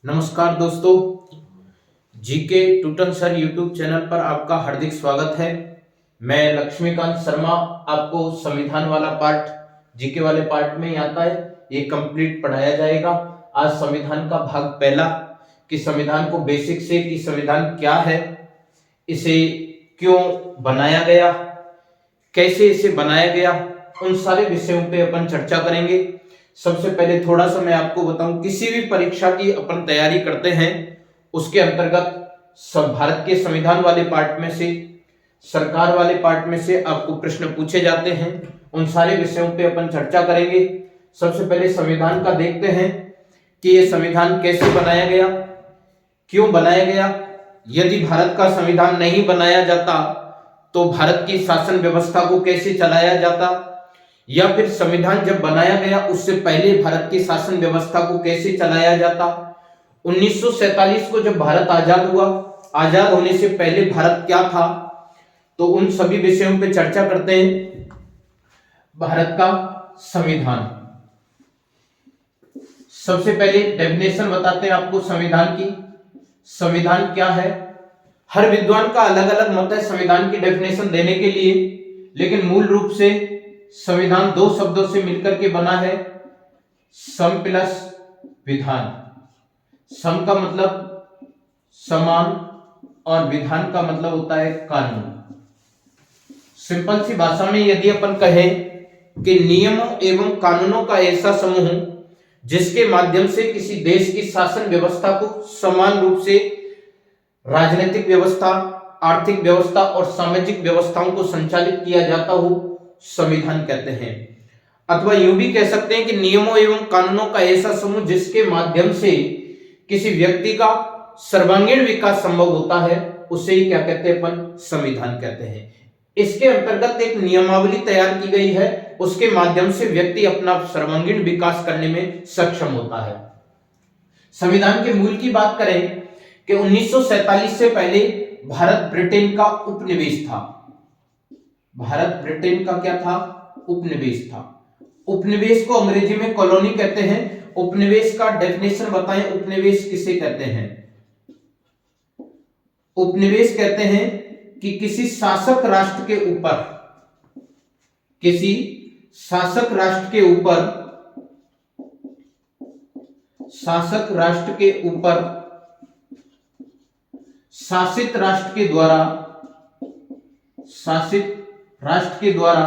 नमस्कार दोस्तों, GK ट्यूटन sir YouTube channel पर आपका हार्दिक स्वागत है। मैं लक्ष्मीकांत शर्मा आपको संविधान वाला पार्ट जीके वाले पार्ट में ही आता है, ये कंप्लीट पढ़ाया जाएगा। आज संविधान का भाग पहला कि संविधान को बेसिक से कि संविधान क्या है, इसे क्यों बनाया गया, कैसे इसे बनाया गया, उन सारे विषयों पे अपन चर्चा करेंगे। सबसे पहले थोड़ा सा मैं आपको बताऊं, किसी भी परीक्षा की अपन तैयारी करते हैं उसके अंतर्गत सब भारत के संविधान वाले पार्ट में से, सरकार वाले पार्ट में से आपको प्रश्न पूछे जाते हैं। उन सारे विषयों पे अपन चर्चा करेंगे। सबसे पहले संविधान का देखते हैं कि ये संविधान कैसे बनाया गया, क्यों बनाया गया। यदि भारत का संविधान नहीं बनाया जाता तो भारत की शासन व्यवस्था को कैसे चलाया जाता, या फिर संविधान जब बनाया गया उससे पहले भारत की शासन व्यवस्था को कैसे चलाया जाता। 1947 को जब भारत आजाद हुआ, आजाद होने से पहले भारत क्या था, तो उन सभी विषयों पे चर्चा करते हैं। भारत का संविधान, सबसे पहले डेफिनेशन बताते हैं आपको संविधान की। संविधान क्या है, हर विद्वान का अलग अलग मत है संविधान की डेफिनेशन देने के लिए, लेकिन मूल रूप से संविधान दो शब्दों से मिलकर के बना है, सम प्लस विधान। सम का मतलब समान और विधान का मतलब होता है कानून। सिंपल सी भाषा में यदि अपन कहें कि नियमों एवं कानूनों का ऐसा समूह जिसके माध्यम से किसी देश की शासन व्यवस्था को समान रूप से राजनीतिक व्यवस्था, आर्थिक व्यवस्था और सामाजिक व्यवस्थाओं को संचालित किया जाता हो, संविधान कहते हैं। अथवा यूं भी कह सकते हैं कि नियमों एवं कानूनों का ऐसा समूह जिसके माध्यम से किसी व्यक्ति का सर्वांगीण विकास संभव होता है, उसे ही क्या कहते हैं अपन, संविधान कहते हैं। इसके अंतर्गत एक नियमावली तैयार की गई है, उसके माध्यम से व्यक्ति अपना सर्वांगीण विकास करने में सक्षम होता है। संविधान के मूल की बात करें कि 1947 से पहले भारत ब्रिटेन का उपनिवेश था। भारत ब्रिटेन का क्या था, उपनिवेश था। उपनिवेश को अंग्रेजी में कॉलोनी कहते हैं। उपनिवेश का डेफिनेशन बताएं, उपनिवेश किसे कहते हैं। उपनिवेश कहते हैं कि किसी शासक राष्ट्र के ऊपर, किसी शासक राष्ट्र के ऊपर, शासक राष्ट्र के ऊपर शासित राष्ट्र के द्वारा, शासित राष्ट्र के द्वारा,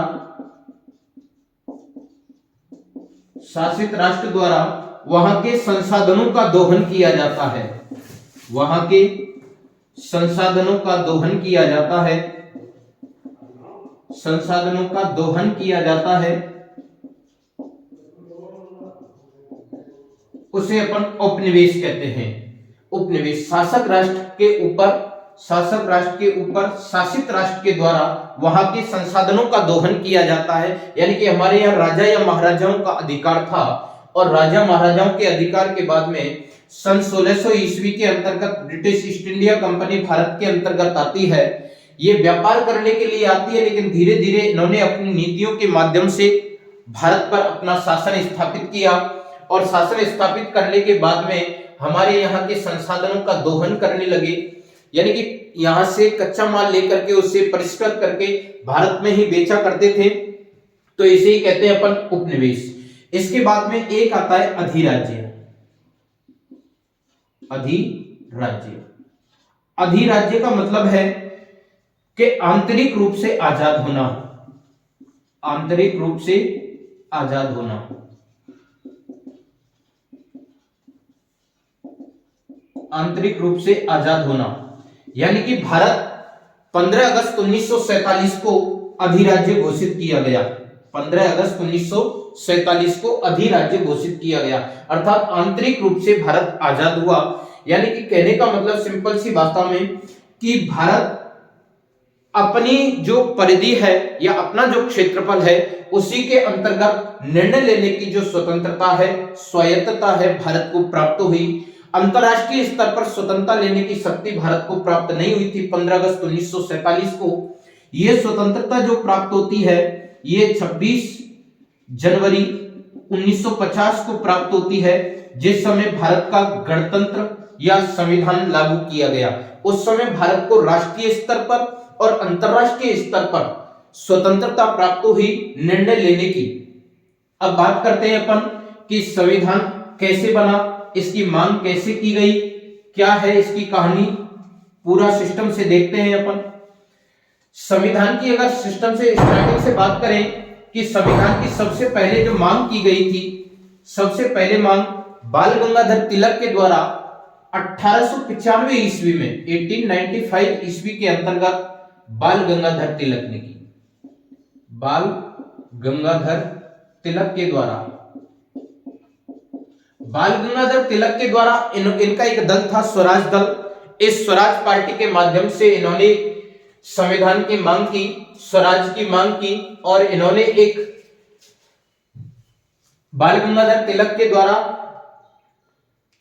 शासित राष्ट्र द्वारा वहां के संसाधनों का दोहन किया जाता है। वहां के संसाधनों का दोहन किया जाता है, संसाधनों का दोहन किया जाता है, उसे अपन उपनिवेश कहते हैं। उपनिवेश शासक राष्ट्र के ऊपर, शासक राष्ट्र के ऊपर शासित राष्ट्र के द्वारा वहां के संसाधनों का दोहन किया जाता है। यानी कि हमारे यहाँ राजा या महाराजाओं का अधिकार था, और राजा महाराजाओं के अधिकार के बाद में सन 1600 ईस्वी के अंतर्गत British east India company Bharat के अंतर्गत आती है। ये व्यापार करने के लिए आती है, लेकिन धीरे धीरे इन्होंने अपनी नीतियों के माध्यम से भारत पर अपना शासन स्थापित किया, और शासन स्थापित करने के बाद में हमारे यहाँ के संसाधनों का दोहन करने लगे। यानी कि यहां से कच्चा माल लेकर के उसे परिष्कृत करके भारत में ही बेचा करते थे, तो इसे ही कहते हैं अपन उपनिवेश। इसके बाद में एक आता है अधिराज्य। अधिराज्य, अधिराज्य का मतलब है कि आंतरिक रूप से आजाद होना, आंतरिक रूप से आजाद होना। आंतरिक रूप से आजाद होना, यानी कि भारत 15 अगस्त 1947 को अधिराज्य घोषित किया गया। 15 अगस्त 1947 को अधिराज्य घोषित किया गया, अर्थात आंतरिक रूप से भारत आजाद हुआ। यानी कि कहने का मतलब सिंपल सी भाषा में कि भारत अपनी जो परिधि है या अपना जो क्षेत्रफल है उसी के अंतर्गत निर्णय लेने की जो स्वतंत्रता है, स्वायत्तता है, भारत को प्राप्त हुई। अंतरराष्ट्रीय स्तर पर स्वतंत्रता लेने की शक्ति भारत को प्राप्त नहीं हुई थी 15 अगस्त 1947 को। यह स्वतंत्रता जो प्राप्त होती है ये 26 जनवरी 1950 को प्राप्त होती है, जिस समय भारत का गणतंत्र या संविधान लागू किया गया, उस समय भारत को राष्ट्रीय स्तर पर और अंतरराष्ट्रीय स्तर पर स्वतंत्रता प्राप्त हुई निर्णय लेने की। अब बात करते हैं अपन कि संविधान कैसे बना, इसकी मांग कैसे की गई, क्या है इसकी कहानी, पूरा सिस्टम से देखते हैं अपन। संविधान की अगर सिस्टम से स्टार्टिंग से बात करें कि संविधान की सबसे पहले जो मांग की गई थी, सबसे पहले मांग बाल गंगाधर तिलक के द्वारा 1895 ईस्वी में 1895 ईस्वी के अंतर्गत बाल गंगाधर तिलक ने की। बाल गंगाधर तिलक के द्वारा, बाल गंगाधर तिलक के द्वारा इनका एक दल था स्वराज दल। इस स्वराज पार्टी के माध्यम से इन्होंने संविधान की मांग की, स्वराज की मांग की, और इन्होंने एक बाल गंगाधर तिलक के द्वारा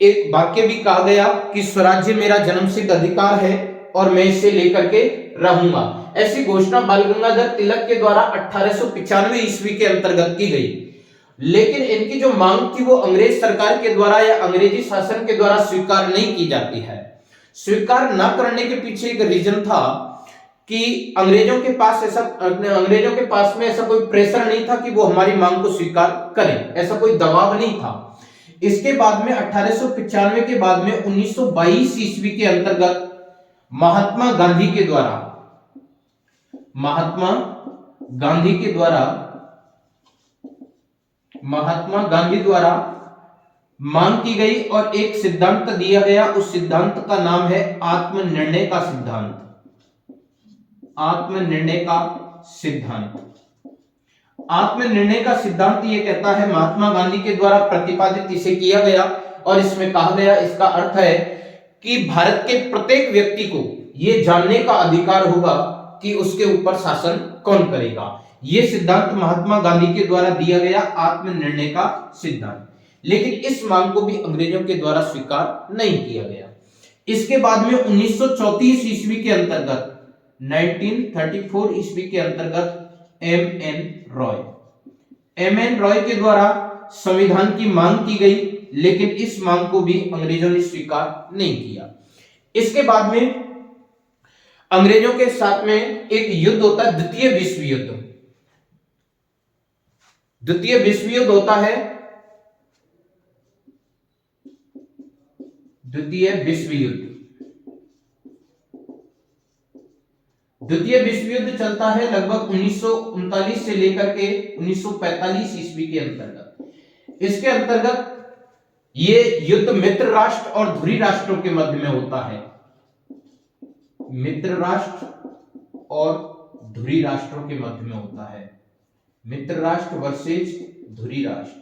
एक वाक्य भी कहा गया कि स्वराज्य मेरा जन्मसिद्ध अधिकार है और मैं इसे लेकर के रहूंगा। ऐसी घोषणा बाल गंगाधर तिलक के द्वारा 1895 ईस्वी के अंतर्गत की गई। लेकिन इनकी जो मांग थी वो अंग्रेज सरकार के द्वारा या अंग्रेजी शासन के द्वारा स्वीकार नहीं की जाती है। स्वीकार न करने के पीछे एक रीजन था कि अंग्रेजों के पास में ऐसा कोई प्रेशर नहीं था कि वो हमारी मांग को स्वीकार करें, ऐसा कोई दबाव नहीं था। इसके बाद में 1895 के बाद में 1922 ईस्वी के अंतर्गत महात्मा गांधी के द्वारा मांग की गई और एक सिद्धांत दिया गया। उस सिद्धांत का नाम है आत्मनिर्णय का सिद्धांत। आत्मनिर्णय का सिद्धांत ये कहता है, महात्मा गांधी के द्वारा प्रतिपादित इसे किया गया और इसमें कहा गया, इसका अर्थ है कि भारत के प्रत्येक व्यक्ति को यह जानने का अधिकार होगा कि उसके ऊपर शासन कौन करेगा। यह सिद्धांत महात्मा गांधी के द्वारा दिया गया आत्मनिर्णय का सिद्धांत। लेकिन इस मांग को भी अंग्रेजों के द्वारा स्वीकार नहीं किया गया। इसके बाद में 1934 ईस्वी के अंतर्गत 1934 ईस्वी के अंतर्गत एम एन रॉय के द्वारा संविधान की मांग की गई, लेकिन इस मांग को भी अंग्रेजों ने स्वीकार नहीं किया। इसके बाद में अंग्रेजों के साथ में एक युद्ध होता है, द्वितीय विश्व युद्ध। द्वितीय विश्व युद्ध होता है, द्वितीय विश्व युद्ध चलता है लगभग 1939 से लेकर के 1945 ईस्वी के अंतर्गत। इसके अंतर्गत ये युद्ध मित्र राष्ट्र और धुरी राष्ट्रों के मध्य में होता है। मित्र राष्ट्र और धुरी राष्ट्रों के मध्य में होता है। मित्र राष्ट्र वर्सेस धुरी राष्ट्र,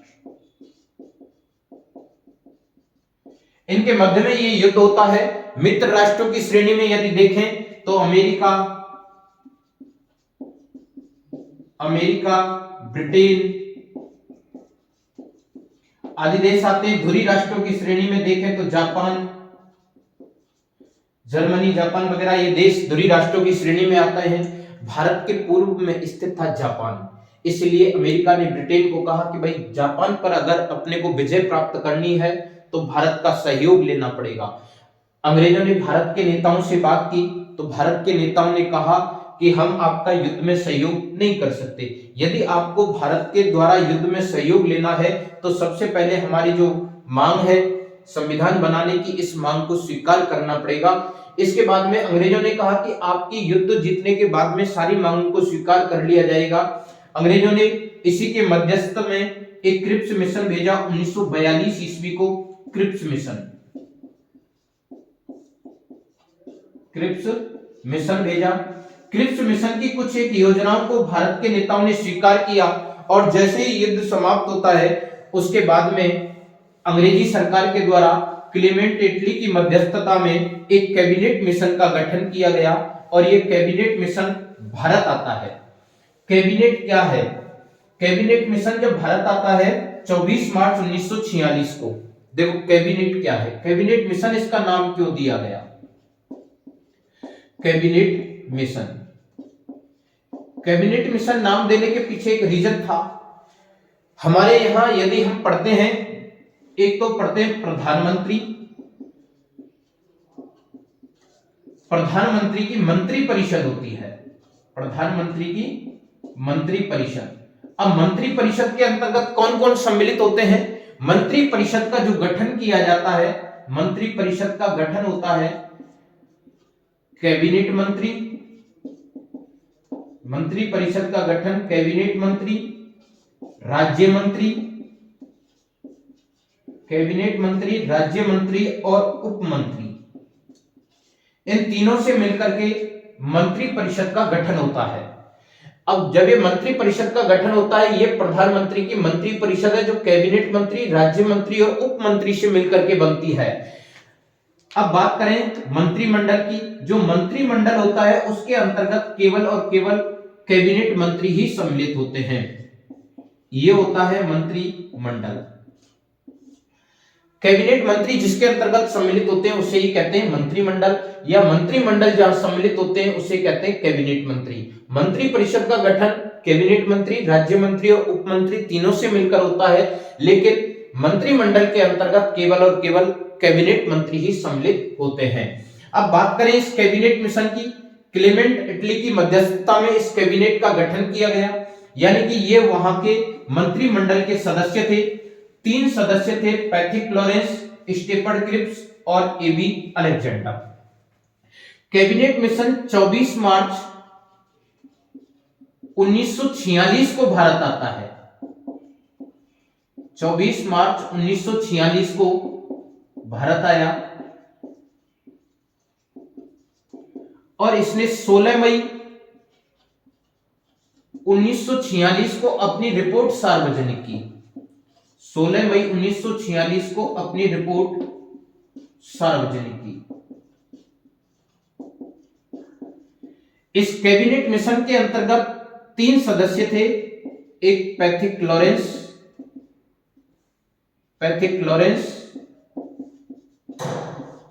इनके मध्य में ये युद्ध होता है। मित्र राष्ट्रों की श्रेणी में यदि देखें तो अमेरिका, ब्रिटेन आदि देश आते हैं। धुरी राष्ट्रों की श्रेणी में देखें तो जापान, जर्मनी, जापान वगैरह ये देश धुरी राष्ट्रों की श्रेणी में आते हैं। भारत के पूर्व में स्थित था जापान, इसलिए अमेरिका ने ब्रिटेन को कहा कि भाई जापान पर अगर अपने को विजय प्राप्त करनी है तो भारत का सहयोग लेना पड़ेगा। अंग्रेजों ने भारत के नेताओं से बात की तो भारत के नेताओं ने कहा कि हम आपका युद्ध में सहयोग नहीं कर सकते। यदि आपको भारत के द्वारा युद्ध में सहयोग लेना है तो सबसे पहले हमारी जो मांग है संविधान बनाने की, इस मांग को स्वीकार करना पड़ेगा। इसके बाद में अंग्रेजों ने कहा कि आपकी युद्ध जीतने के बाद में सारी मांगों को स्वीकार कर लिया जाएगा। अंग्रेजों ने इसी के मध्यस्थ में एक क्रिप्स मिशन भेजा 1942 ईस्वी को। क्रिप्स मिशन भेजा। क्रिप्स मिशन की कुछ एक योजनाओं को भारत के नेताओं ने स्वीकार किया और जैसे ही युद्ध समाप्त होता है उसके बाद में अंग्रेजी सरकार के द्वारा क्लेमेंट एटली की मध्यस्थता में एक कैबिनेट मिशन का गठन किया गया और ये कैबिनेट मिशन भारत आता है। कैबिनेट क्या है? कैबिनेट मिशन जब भारत आता है 24 मार्च 1946 को। देखो कैबिनेट क्या है, कैबिनेट मिशन इसका नाम क्यों दिया गया? कैबिनेट मिशन नाम देने के पीछे एक रीजन था। हमारे यहां यदि हम पढ़ते हैं एक तो पढ़ते हैं प्रधानमंत्री, प्रधानमंत्री की मंत्री परिषद होती है, प्रधानमंत्री की मंत्री परिषद। अब मंत्री परिषद के अंतर्गत कौन कौन सम्मिलित होते हैं? मंत्री परिषद का जो गठन किया जाता है, मंत्री परिषद का गठन होता है कैबिनेट मंत्री, मंत्री परिषद का गठन कैबिनेट मंत्री, राज्य मंत्री, कैबिनेट मंत्री, राज्य मंत्री और उप मंत्री, इन तीनों से मिलकर के मंत्री परिषद का गठन होता है। अब जब ये मंत्री परिषद का गठन होता है, ये प्रधानमंत्री की मंत्री परिषद है जो कैबिनेट मंत्री, राज्य मंत्री और उप मंत्री से मिलकर के बनती है। अब बात करें मंत्रिमंडल की, जो मंत्रिमंडल होता है उसके अंतर्गत केवल और केवल कैबिनेट मंत्री ही सम्मिलित होते हैं, ये होता है मंत्रिमंडल। कैबिनेट मंत्री जिसके अंतर्गत सम्मिलित होते हैं उसे ही कहते हैं मंत्रिमंडल, या मंत्रिमंडल जहां सम्मिलित होते हैं उसे कहते हैं कैबिनेट मंत्री। मंत्री परिषद का गठन कैबिनेट मंत्री, राज्य मंत्री और उप मंत्री तीनों से मिलकर होता है, लेकिन मंत्रिमंडल के अंतर्गत केवल और केवल कैबिनेट मंत्री ही सम्मिलित होते हैं। अब बात करें इस कैबिनेट मिशन की, क्लेमेंट इटली की मध्यस्थता में इस कैबिनेट का गठन किया गया, यानी कि ये वहां के मंत्रिमंडल के सदस्य थे। 3 सदस्य थे, पैथिक लॉरेंस, स्टेफर्ड क्रिप्स और एबी अलेक्जेंडर। कैबिनेट मिशन 24 मार्च 1946 को भारत आता है, 24 मार्च 1946 को भारत आया और इसने 16 मई 1946 को अपनी रिपोर्ट सार्वजनिक की। 16 मई 1946 को अपनी रिपोर्ट सार्वजनिक की। इस कैबिनेट मिशन के अंतर्गत 3 सदस्य थे, एक पैथिक लॉरेंस,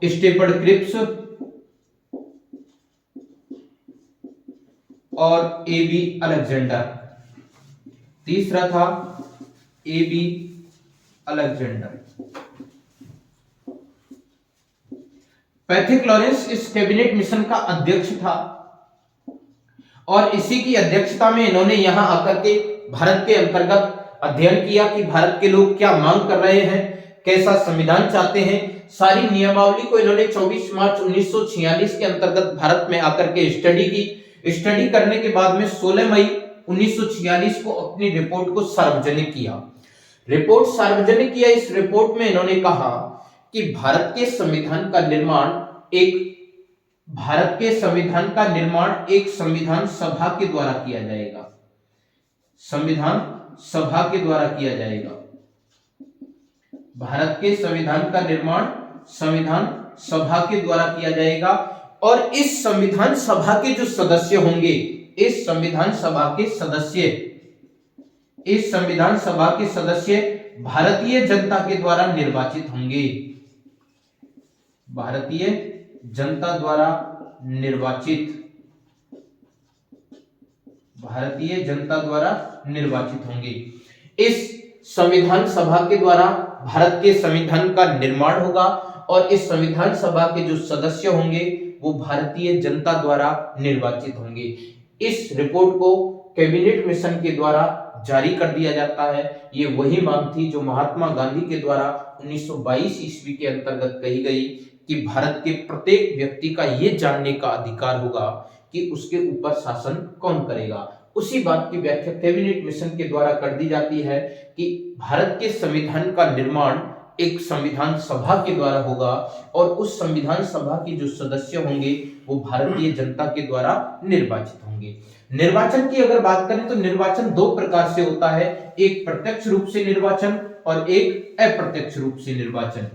स्टेफर्ड क्रिप्स और एबी अलेक्जेंडर। तीसरा था एबी अलेक्जेंडर। पैथिक लॉरेंस इस कैबिनेट मिशन का अध्यक्ष था और इसी की अध्यक्षता में इन्होंने यहां आकर के भारत के अंतर्गत अध्ययन किया कि भारत के लोग क्या मांग कर रहे हैं, कैसा संविधान चाहते हैं। सारी नियमावली को इन्होंने 24 मार्च 1946 के अंतर्गत भारत में आकर के स्टडी की। स्टडी करने के बाद में 16 मई 1946 को अपनी रिपोर्ट को सार्वजनिक किया। रिपोर्ट सार्वजनिक किया। इस रिपोर्ट में इन्होंने कहा कि भारत के संविधान का निर्माण एक संविधान सभा के द्वारा किया जाएगा। संविधान सभा के द्वारा किया जाएगा। भारत के संविधान का निर्माण संविधान सभा के द्वारा किया जाएगा और इस संविधान सभा के जो सदस्य होंगे, इस संविधान सभा के सदस्य भारतीय जनता के द्वारा निर्वाचित होंगे। भारतीय जनता द्वारा निर्वाचित होंगे। इस संविधान सभा के द्वारा भारत के संविधान का निर्माण होगा और इस संविधान सभा के जो सदस्य होंगे वो भारतीय जनता द्वारा निर्वाचित होंगे। इस रिपोर्ट को कैबिनेट मिशन के द्वारा जारी कर दिया जाता है। ये वही मांग थी जो महात्मा गांधी के द्वारा 1922 ईस्वी के अंतर्गत कही गई कि भारत के प्रत्येक व्यक्ति का ये जानने का अधिकार होगा कि उसके ऊपर शासन कौन करेगा। उसी बात की व्याख्या कैबिनेट मिशन के द्वारा कर दी जाती है कि भारत के संविधान का निर्माण एक संविधान सभा के द्वारा होगा और उस संविधान सभा के जो सदस्य होंगे वो भारतीय जनता के द्वारा निर्वाचित होंगे। निर्वाचन की अगर बात करें तो निर्वाचन 2 प्रकार से होता है, एक प्रत्यक्ष रूप से निर्वाचन और एक अप्रत्यक्ष रूप से निर्वाचन।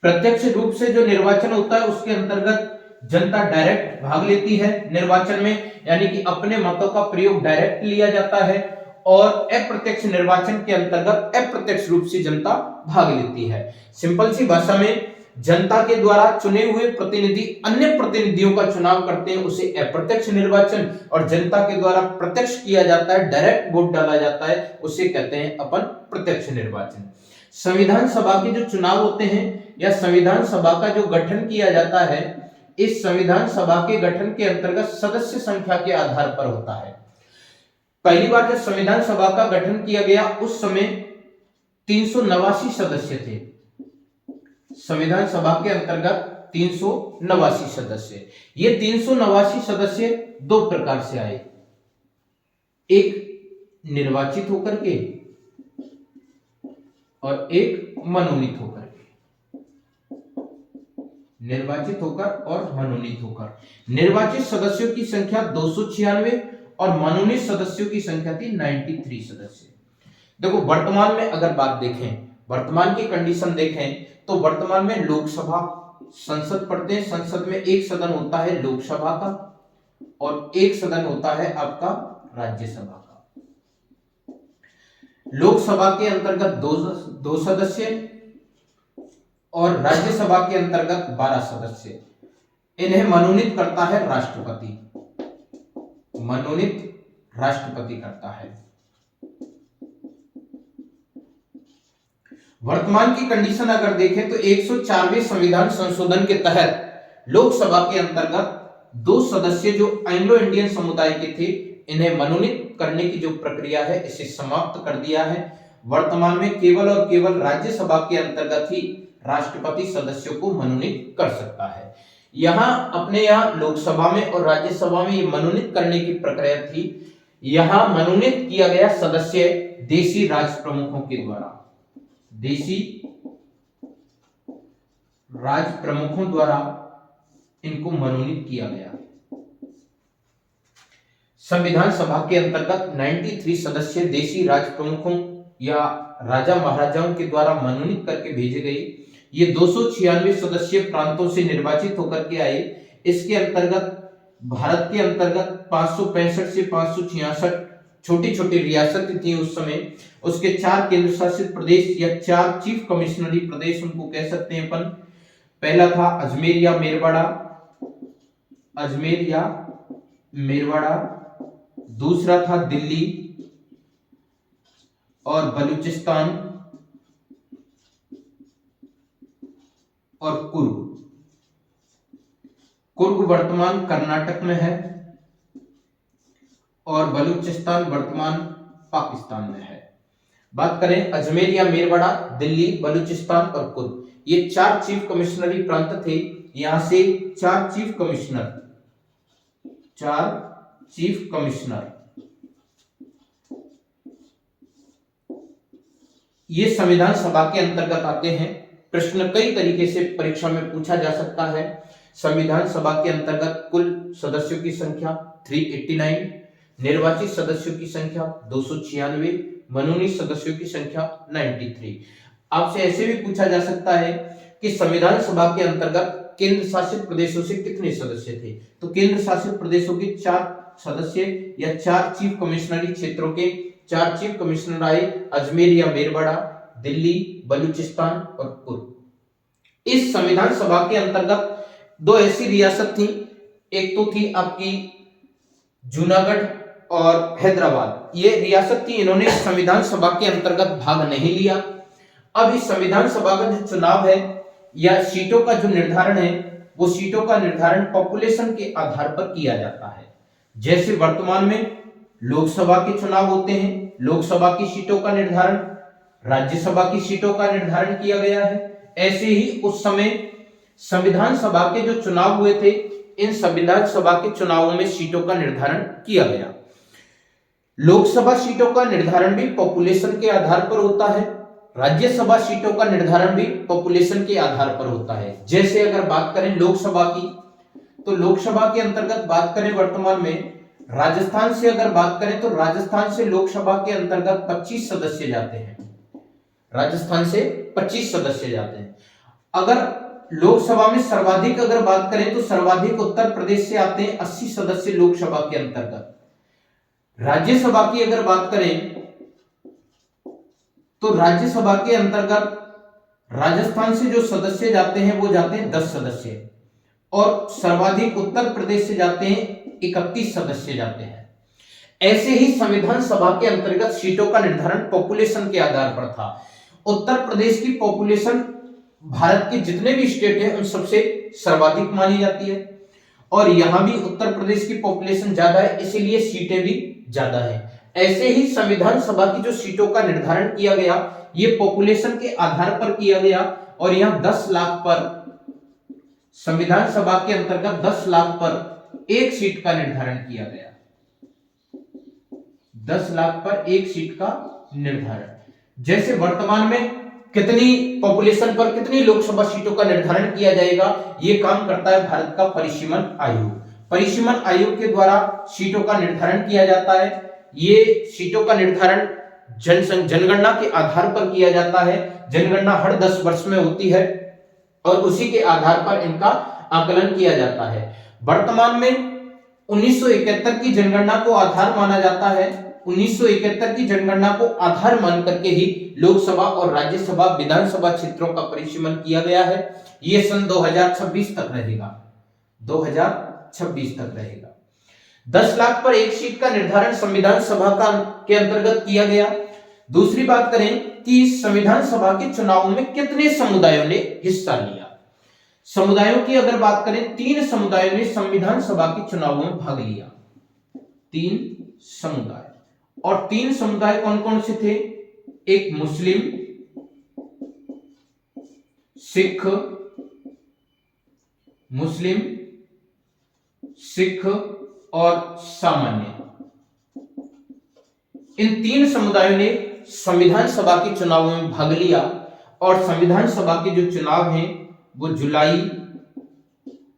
प्रत्यक्ष रूप से जो निर्वाचन होता है उसके अंतर्गत जनता डायरेक्ट भाग लेती है निर्वाचन में, यानी कि अपने मतों का प्रयोग डायरेक्ट लिया जाता है। और अप्रत्यक्ष निर्वाचन के अंतर्गत अप्रत्यक्ष रूप से जनता भाग लेती है। सिंपल सी भाषा में जनता के द्वारा चुने हुए प्रतिनिधि अन्य प्रतिनिधियों का चुनाव करते हैं, उसे अप्रत्यक्ष निर्वाचन, और जनता के द्वारा प्रत्यक्ष किया जाता है, डायरेक्ट वोट डाला जाता है, उसे कहते हैं अपन प्रत्यक्ष निर्वाचन। संविधान सभा के जो चुनाव होते हैं या संविधान सभा का जो गठन किया जाता है, इस संविधान सभा के गठन के अंतर्गत सदस्य संख्या के आधार पर होता है। पहली बार जब संविधान सभा का गठन किया गया उस समय 389 सदस्य थे। संविधान सभा के अंतर्गत 389 सदस्य। ये 389 सदस्य दो प्रकार से आए, एक निर्वाचित होकर के और एक मनोनीत होकर के। निर्वाचित होकर और मनोनीत होकर। निर्वाचित सदस्यों की संख्या 296 और मनोनीत सदस्यों की संख्या थी 93 सदस्य। देखो वर्तमान में अगर बात देखें, वर्तमान की कंडीशन देखें तो वर्तमान में लोकसभा संसद पढ़ते हैं, संसद में एक सदन होता है लोकसभा का और एक सदन होता है आपका राज्यसभा का। लोकसभा के अंतर्गत दो सदस्य और राज्यसभा के अंतर्गत 12 सदस्य। इन्हें मनोनीत करता है राष्ट्रपति, मनोनीत राष्ट्रपति करता है। वर्तमान की कंडीशन अगर देखें तो 104वें संविधान संशोधन के तहत लोकसभा के अंतर्गत 2 सदस्य जो एंग्लो इंडियन समुदाय के थे, इन्हें मनोनीत करने की जो प्रक्रिया है इसे समाप्त कर दिया है। वर्तमान में केवल और केवल राज्यसभा के अंतर्गत ही राष्ट्रपति सदस्यों को मनोनीत कर सकता है। अपने यहाँ लोकसभा में और राज्यसभा में ये मनोनीत करने की प्रक्रिया थी। यहाँ मनोनीत किया गया सदस्य देशी राज प्रमुखों के द्वारा, देशी राज प्रमुखों द्वारा इनको मनोनीत किया गया। संविधान सभा के अंतर्गत 93 सदस्य देशी राज प्रमुखों या राजा महाराजाओं के द्वारा मनोनीत करके भेजे गए। ये 296 सदस्य प्रांतों से निर्वाचित होकर के आए। इसके अंतर्गत भारत के अंतर्गत 565 से 566 छोटी छोटी रियासतें थी उस समय। उसके 4 केंद्र शासित प्रदेश या 4 चीफ कमिश्नरी प्रदेश उनको कह सकते हैं अपन। पहला था अजमेर या मेरवाड़ा, अजमेर या मेरवाड़ा। दूसरा था दिल्ली और बलूचिस्तान और कुर्ग। कुर्ग वर्तमान कर्नाटक में है और बलूचिस्तान वर्तमान पाकिस्तान में है। बात करें अजमेर या मेरवाड़ा, दिल्ली, बलूचिस्तान और कुर्ग, ये 4 चीफ कमिश्नरी प्रांत थे। यहां से 4 चीफ कमिश्नर ये संविधान सभा के अंतर्गत आते हैं। प्रश्न कई तरीके से परीक्षा में पूछा जा सकता है। संविधान सभा के अंतर्गत कुल सदस्यों की संख्या 389, निर्वाचित सदस्यों की संख्या 296, मनोनीत सदस्यों की संख्या 93। आपसे ऐसे भी पूछा जा सकता है कि संविधान सभा के अंतर्गत केंद्र शासित प्रदेशों से कितने सदस्य थे, तो केंद्र शासित प्रदेशों के 4 सदस्य या 4 चीफ कमिश्नरी क्षेत्रों के 4 चीफ कमिश्नर आए, अजमेर या मेरवाड़ा, दिल्ली, बलूचिस्तान और कुर्ग। इस संविधान सभा के अंतर्गत 2 ऐसी रियासत थी, एक तो थी आपकी जूनागढ़ और हैदराबाद। ये रियासत थी, इन्होंने संविधान सभा के अंतर्गत भाग नहीं लिया। अब इस संविधान सभा का जो चुनाव है या सीटों का जो निर्धारण है, वो सीटों का निर्धारण पॉपुलेशन के आधार पर किया जाता है। जैसे वर्तमान में लोकसभा के चुनाव होते हैं, लोकसभा की सीटों का निर्धारण, राज्यसभा की सीटों का निर्धारण किया गया है। ऐसे ही उस समय संविधान सभा के जो चुनाव हुए थे, इन संविधान सभा के चुनावों में सीटों का निर्धारण किया गया। लोकसभा सीटों का निर्धारण भी पॉपुलेशन के आधार पर होता है, राज्यसभा सीटों का निर्धारण भी पॉपुलेशन के आधार पर होता है। जैसे अगर बात करें लोकसभा की, तो लोकसभा के अंतर्गत बात करें वर्तमान में राजस्थान से अगर बात करें तो राजस्थान से लोकसभा के अंतर्गत 25 सदस्य जाते हैं, राजस्थान से 25 सदस्य जाते हैं। अगर लोकसभा में सर्वाधिक अगर बात करें तो सर्वाधिक उत्तर प्रदेश से आते हैं 80 सदस्य लोकसभा के अंतर्गत। राज्यसभा की अगर बात करें तो राज्यसभा के अंतर्गत राजस्थान से जो सदस्य जाते हैं वो जाते हैं 10 सदस्य और सर्वाधिक उत्तर प्रदेश से जाते हैं 31 सदस्य जाते हैं। ऐसे ही संविधान सभा के अंतर्गत सीटों का निर्धारण पॉपुलेशन के आधार पर था। उत्तर प्रदेश की पॉपुलेशन भारत के जितने भी स्टेट हैं उन सबसे सर्वाधिक मानी जाती है, और यहां भी उत्तर प्रदेश की पॉपुलेशन ज्यादा है, इसीलिए सीटें भी ज्यादा है। ऐसे ही संविधान सभा की जो सीटों का निर्धारण किया गया ये पॉपुलेशन के आधार पर किया गया, और यहां 10 लाख पर संविधान सभा के अंतर्गत 10 लाख पर एक सीट का निर्धारण किया गया। 10 लाख पर एक सीट का निर्धारण। जैसे वर्तमान में कितनी पॉपुलेशन पर कितनी लोकसभा सीटों का निर्धारण किया जाएगा, यह काम करता है भारत का परिसीमन आयोग। परिसीमन आयोग के द्वारा सीटों का निर्धारण किया जाता है। ये सीटों का निर्धारण जनगणना के आधार पर किया जाता है। जनगणना हर 10 वर्ष में होती है और उसी के आधार पर इनका आकलन किया जाता है। वर्तमान में 1971 की जनगणना को आधार माना जाता है। 1971 की जनगणना को आधार मान करके ही लोकसभा और राज्यसभा विधानसभा क्षेत्रों का परिसीमन किया गया है। यह सन 2026 तक रहेगा, 2026 तक रहेगा। 10 लाख पर एक सीट का निर्धारण संविधान सभा के अंतर्गत किया गया। दूसरी बात करें कि संविधान सभा के चुनाव में कितने समुदायों ने हिस्सा लिया। समुदायों की अगर बात करें, 3 समुदायों ने संविधान सभा के चुनावों में भाग लिया। 3 समुदाय, और 3 समुदाय कौन कौन से थे? एक मुस्लिम, सिख, और सामान्य। इन 3 समुदायों ने संविधान सभा के चुनावों में भाग लिया, और संविधान सभा के जो चुनाव हैं वो जुलाई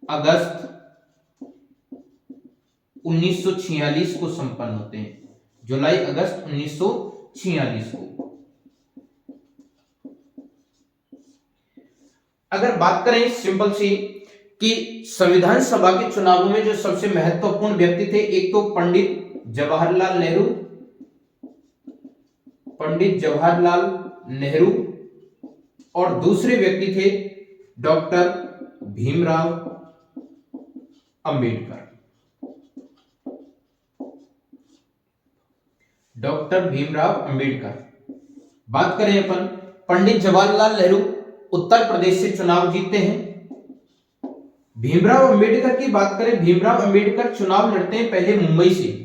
अगस्त 1946 को संपन्न होते हैं। जुलाई अगस्त 1946 को। अगर बात करें सिंपल सी कि संविधान सभा के चुनावों में जो सबसे महत्वपूर्ण व्यक्ति थे, एक तो पंडित जवाहरलाल नेहरू, और दूसरे व्यक्ति थे डॉक्टर भीमराव अंबेडकर। बात करें अपन, पंडित जवाहरलाल नेहरू उत्तर प्रदेश से चुनाव जीतते हैं। भीमराव अंबेडकर की बात करें, भीमराव अंबेडकर चुनाव लड़ते हैं पहले मुंबई से,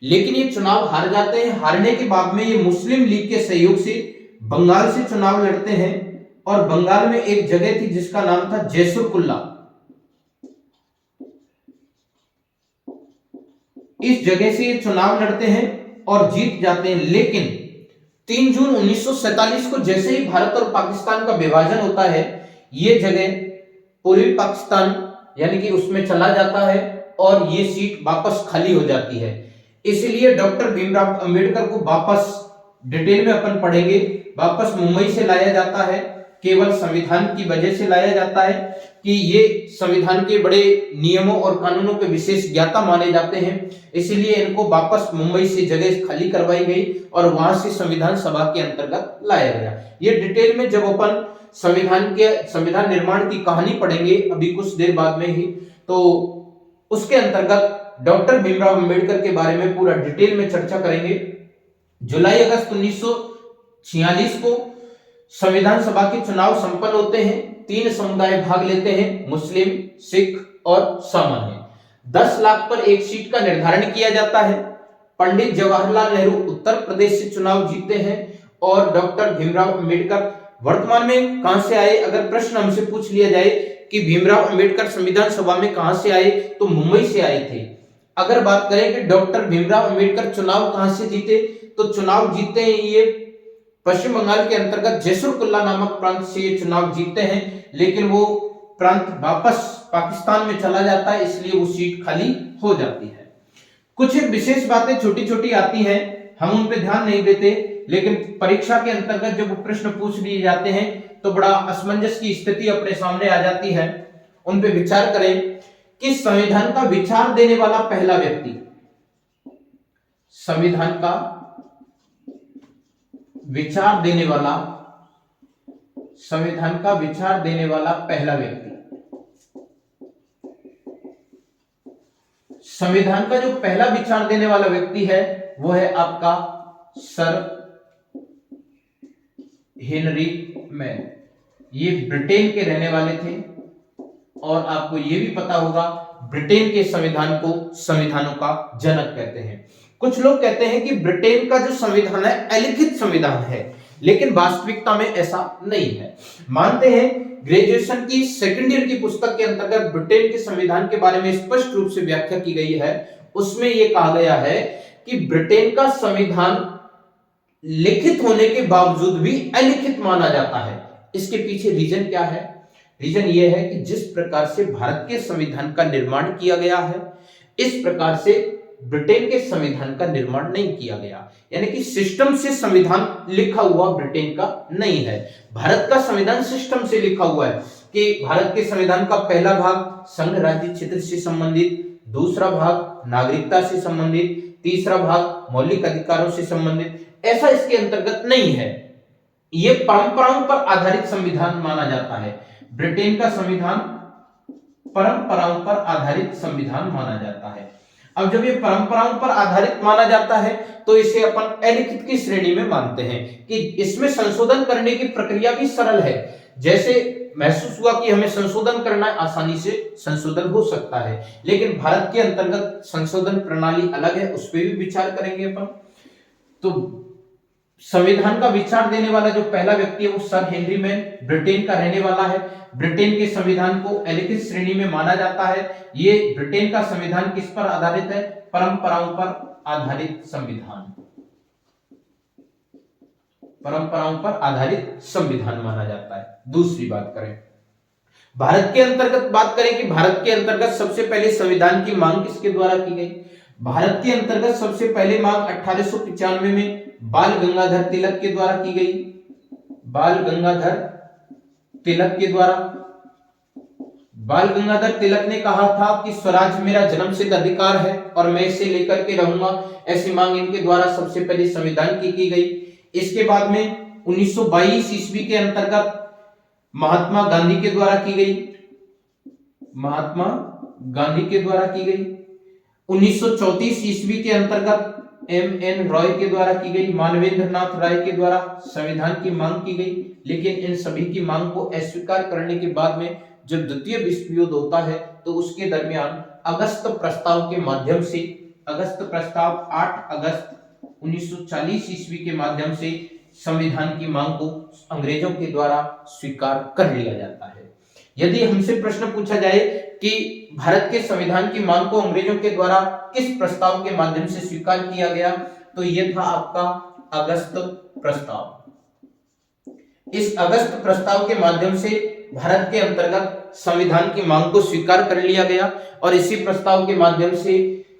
लेकिन ये चुनाव हार जाते हैं। हारने के बाद में ये मुस्लिम लीग के सहयोग से बंगाल से चुनाव लड़ते हैं, और बंगाल में एक जगह थी जिसका नाम था जैसुर कुल्ला। इस जगह से ये चुनाव लड़ते हैं और जीत जाते हैं। लेकिन 3 जून 1947 को जैसे ही भारत और पाकिस्तान का विभाजन होता है, ये जगह पूर्वी पाकिस्तान यानी कि उसमें चला जाता है और ये सीट वापस खाली हो जाती है। इसलिए डॉक्टर भीमराव अंबेडकर को वापस, डिटेल में अपन पढ़ेंगे, वापस मुंबई से लाया जाता है। केवल संविधान की वजह से लाया जाता है कि ये संविधान के बड़े नियमों और कानूनों के विशेष ज्ञाता माने जाते हैं, इसलिए इनको वापस मुंबई से जगह खाली करवाई गई और वहां से संविधान सभा के अंतर्गत लाया गया। ये डिटेल में जब अपन संविधान निर्माण की कहानी पढ़ेंगे अभी कुछ देर बाद में ही, तो उसके अंतर्गत डॉक्टर भीमराव अंबेडकर के बारे में पूरा डिटेल में चर्चा करेंगे। जुलाई अगस्त 1946 को संविधान सभा के चुनाव संपन्न होते हैं। 3 समुदाय भाग लेते हैं, मुस्लिम, सिख और सामान्य। 10 लाख पर एक सीट का निर्धारण किया जाता है। पंडित जवाहरलाल नेहरू उत्तर प्रदेश से चुनाव जीतते हैं और डॉक्टर भीमराव अंबेडकर वर्तमान में कहां से आए। अगर प्रश्न हमसे पूछ लिया जाए कि भीमराव अंबेडकर संविधान सभा में कहां से आए, तो मुंबई से आए थे। अगर बात करें कि डॉक्टर भीमराव अंबेडकर चुनाव कहां से जीते, तो चुनाव जीतते हैं ये पश्चिम बंगाल के अंतर्गत जैसुर कुल्ला नामक प्रांत से ये चुनाव जीतते हैं, लेकिन वो प्रांत वापस पाकिस्तान में चला जाता है, इसलिए वो सीट खाली हो जाती है। कुछ विशेष बातें छोटी छोटी आती हैं, हम उन पे ध्यान नहीं देते, लेकिन परीक्षा के अंतर्गत जब प्रश्न पूछ लिए जाते हैं तो बड़ा असमंजस की स्थिति अपने सामने आ जाती है। उन पे विचार करें कि संविधान का विचार देने वाला पहला व्यक्ति, संविधान का विचार देने वाला पहला व्यक्ति, संविधान का जो पहला विचार देने वाला व्यक्ति है वो है आपका सर हेनरी मैन, ये ब्रिटेन के रहने वाले थे। और आपको ये भी पता होगा ब्रिटेन के संविधान को संविधानों का जनक कहते हैं। कुछ लोग कहते हैं कि ब्रिटेन का जो संविधान है अलिखित संविधान है, लेकिन वास्तविकता में ऐसा नहीं है। मानते हैं ग्रेजुएशन की सेकंड ईयर की पुस्तक के अंतर्गत ब्रिटेन के संविधान के बारे में स्पष्ट रूप से व्याख्या की गई है। उसमें यह कहा गया है कि ब्रिटेन का संविधान लिखित होने के बावजूद भी अलिखित माना जाता है। इसके पीछे रीजन क्या है? रीजन यह है कि जिस प्रकार से भारत के संविधान का निर्माण किया गया है, इस प्रकार से ब्रिटेन के संविधान का निर्माण नहीं किया गया। यानी कि सिस्टम से संविधान लिखा हुआ ब्रिटेन का नहीं है। भारत का संविधान सिस्टम से लिखा हुआ है कि भारत के संविधान का पहला भाग संघ राज्य क्षेत्र से संबंधित, दूसरा भाग नागरिकता से संबंधित, तीसरा भाग मौलिक अधिकारों से संबंधित। ऐसा इसके अंतर्गत नहीं है। यह परंपराओं पर आधारित संविधान माना जाता है। ब्रिटेन का संविधान परंपराओं पर आधारित संविधान माना जाता है। अब जब ये परंपराओं पर आधारित माना जाता है तो इसे अपन अलिखित की श्रेणी में मानते हैं कि इसमें संशोधन करने की प्रक्रिया भी सरल है। जैसे महसूस हुआ कि हमें संशोधन करना है, आसानी से संशोधन हो सकता है। लेकिन भारत के अंतर्गत संशोधन प्रणाली अलग है, उस पर भी विचार करेंगे अपन। तो संविधान का विचार देने वाला जो पहला व्यक्ति है वो सर हेनरी मैन, ब्रिटेन का रहने वाला है। ब्रिटेन के संविधान को अलिखित श्रेणी में माना जाता है। ये ब्रिटेन का संविधान किस पर आधारित है? परंपराओं पर आधारित संविधान, परंपराओं पर आधारित संविधान माना जाता है। दूसरी बात करें, भारत के अंतर्गत बात करें कि भारत के अंतर्गत सबसे पहले संविधान की मांग किसके द्वारा की गई? भारत के अंतर्गत सबसे पहले मांग 1895 में बाल गंगाधर तिलक के द्वारा की गई। बाल गंगाधर तिलक के द्वारा। बाल गंगाधर तिलक ने कहा था कि स्वराज मेरा जन्मसिद्ध अधिकार है और मैं इसे लेकर के रहूंगा। ऐसी मांग इनके द्वारा सबसे पहले संविधान की गई। इसके बाद में 1922 ईस्वी के अंतर्गत महात्मा गांधी के द्वारा की गई। महात्मा गांधी के द्वारा की गई। 1934 ईस्वी के अंतर्गत एम.एन. रॉय के द्वारा की गई, मानवेंद्र नाथ राय के द्वारा संविधान की मांग की गई। लेकिन इन सभी की मांग को अस्वीकार करने के बाद में जब द्वितीय विश्व युद्ध होता है तो उसके दरमियान अगस्त प्रस्ताव के माध्यम से, अगस्त प्रस्ताव 8 अगस्त 1940 ईस्वी के माध्यम से संविधान की मांग को अंग्रेजों के द्वारा स्वीकार कर लिया जाता है। यदि हमसे प्रश्न पूछा जाए कि भारत के संविधान की मांग को अंग्रेजों के द्वारा किस प्रस्ताव के माध्यम से स्वीकार किया गया, तो यह था आपका अगस्त प्रस्ताव। इस अगस्त प्रस्ताव के माध्यम से भारत के अंतर्गत संविधान की मांग को स्वीकार कर लिया गया और इसी प्रस्ताव के माध्यम से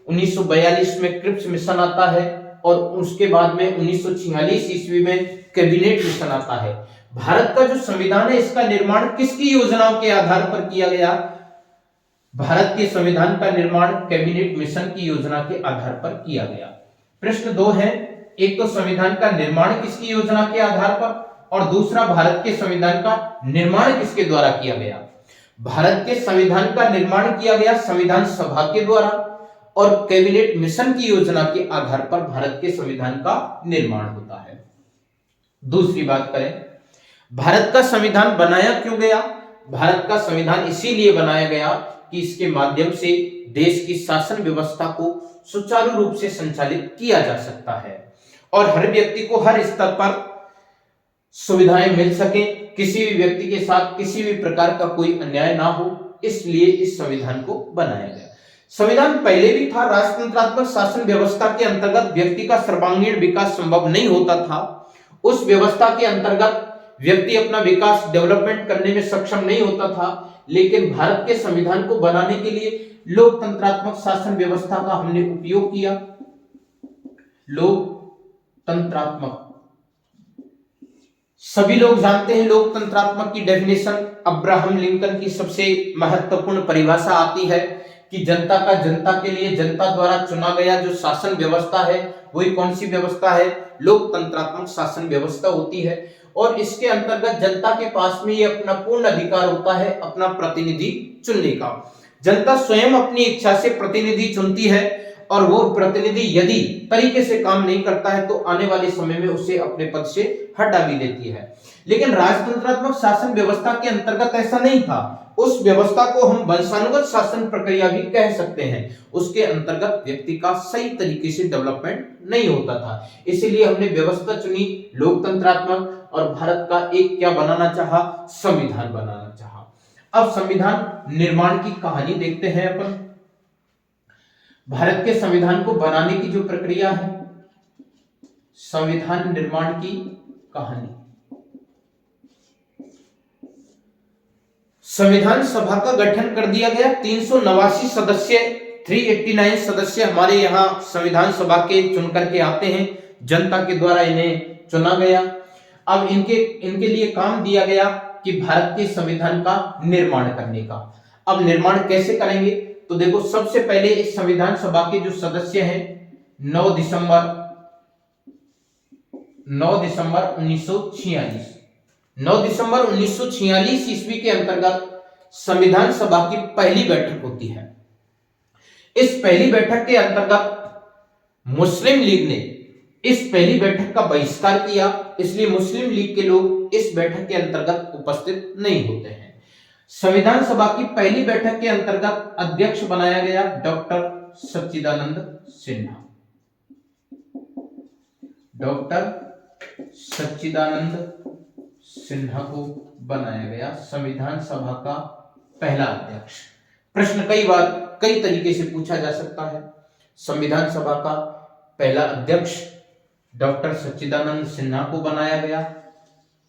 1942 में क्रिप्स मिशन आता है और उसके बाद में 1946 ईस्वी में कैबिनेट मिशन आता है। भारत का जो संविधान है इसका निर्माण किसकी योजनाओं के आधार पर किया गया? भारत के संविधान का निर्माण कैबिनेट मिशन की योजना के आधार पर किया गया। प्रश्न 2 है, एक तो संविधान का निर्माण किसकी योजना के आधार पर और दूसरा भारत के संविधान का निर्माण किसके द्वारा किया गया? भारत के संविधान का निर्माण किया गया संविधान सभा के द्वारा और कैबिनेट मिशन की योजना के आधार पर भारत के संविधान का निर्माण होता है। दूसरी बात करें, भारत का संविधान बनाया क्यों गया? भारत का संविधान इसीलिए बनाया गया कि इसके माध्यम से देश की शासन व्यवस्था को सुचारू रूप से संचालित किया जा सकता है और हर व्यक्ति को हर स्तर पर सुविधाएं मिल सके, किसी भी व्यक्ति के साथ किसी भी प्रकार का कोई अन्याय ना हो, इसलिए इस संविधान को बनाया गया। संविधान पहले भी था। राजतंत्रात्मक शासन व्यवस्था के अंतर्गत व्यक्ति का सर्वांगीण विकास संभव नहीं होता था। उस व्यवस्था के अंतर्गत व्यक्ति अपना विकास डेवलपमेंट करने में सक्षम नहीं होता था। लेकिन भारत के संविधान को बनाने के लिए लोकतंत्रात्मक शासन व्यवस्था का हमने उपयोग किया। लोकतंत्रात्मक, सभी लोग जानते हैं लोकतंत्रात्मक की डेफिनेशन। अब्राहम लिंकन की सबसे महत्वपूर्ण परिभाषा आती है कि जनता का जनता के लिए जनता द्वारा चुना गया जो शासन व्यवस्था है वही कौन सी व्यवस्था है? लोकतंत्रात्मक शासन व्यवस्था होती है और इसके अंतर्गत जनता के पास में ये अपना पूर्ण अधिकार होता है अपना प्रतिनिधि चुनने का। जनता स्वयं अपनी इच्छा से प्रतिनिधि चुनती है और वो प्रतिनिधि यदि तरीके से काम नहीं करता है तो आने वाले समय में उसे अपने पद से हटा भी देती है। लेकिन राजतंत्रात्मक शासन व्यवस्था के अंतर्गत ऐसा नहीं था। उस व्यवस्था को हम वंशानुगत शासन प्रक्रिया भी कह सकते हैं। उसके अंतर्गत व्यक्ति का सही तरीके से डेवलपमेंट नहीं होता था, इसीलिए हमने व्यवस्था चुनी लोकतंत्रात्मक, और भारत का एक क्या बनाना चाहा, संविधान बनाना चाहा। अब संविधान निर्माण की कहानी देखते हैं अपन। भारत के संविधान को बनाने की जो प्रक्रिया है, संविधान निर्माण की कहानी। संविधान सभा का गठन कर दिया गया। 389 सदस्य, 389 सदस्य हमारे यहाँ संविधान सभा के चुनकर के आते हैं, जनता के द्वारा इन्हें चुना गया। अब इनके लिए काम दिया गया कि भारत के संविधान का निर्माण करने का। अब निर्माण कैसे करेंगे, तो देखो सबसे पहले इस संविधान सभा के जो सदस्य हैं 9 दिसंबर 1946 9 दिसंबर 1946 ईस्वी के अंतर्गत संविधान सभा की पहली बैठक होती है। इस पहली बैठक के अंतर्गत मुस्लिम लीग ने इस पहली बैठक का बहिष्कार किया, इसलिए मुस्लिम लीग के लोग इस बैठक के अंतर्गत उपस्थित नहीं होते हैं। संविधान सभा की पहली बैठक के अंतर्गत अध्यक्ष बनाया गया डॉक्टर सच्चिदानंद सिन्हा। डॉक्टर सच्चिदानंद सिन्हा को बनाया गया संविधान सभा का पहला अध्यक्ष। प्रश्न कई तरीके से पूछा जा सकता है। संविधान सभा का पहला अध्यक्ष डॉक्टर सच्चिदानंद सिन्हा को बनाया गया।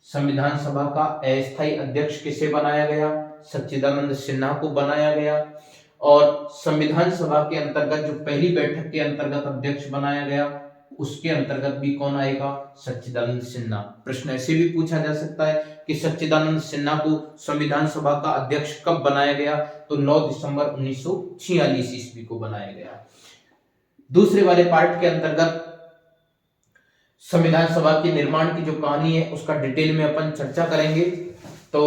संविधान सभा का अस्थायी अध्यक्ष किसे बनाया गया, सच्चिदानंद सिन्हा को बनाया गया। और संविधान सभा के अंतर्गत जो पहली बैठक के अंतर्गत अध्यक्ष बनाया गया, उसके अंतर्गत भी कौन आएगा, सच्चिदानंद सिन्हा। प्रश्न ऐसे भी पूछा जा सकता है कि सच्चिदानंद सिन्हा को संविधान सभा का अध्यक्ष कब बनाया गया, तो 9 दिसंबर 1946 ईस्वी को बनाया गया। दूसरे वाले पार्ट के अंतर्गत संविधान सभा के निर्माण की जो कहानी है उसका डिटेल में अपन चर्चा करेंगे। तो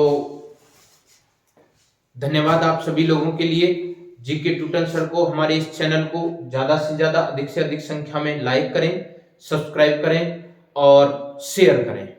धन्यवाद आप सभी लोगों के लिए। जीके ट्यूटर सर को, हमारे इस चैनल को ज्यादा से ज्यादा, अधिक से अधिक संख्या में लाइक करें, सब्सक्राइब करें और शेयर करें।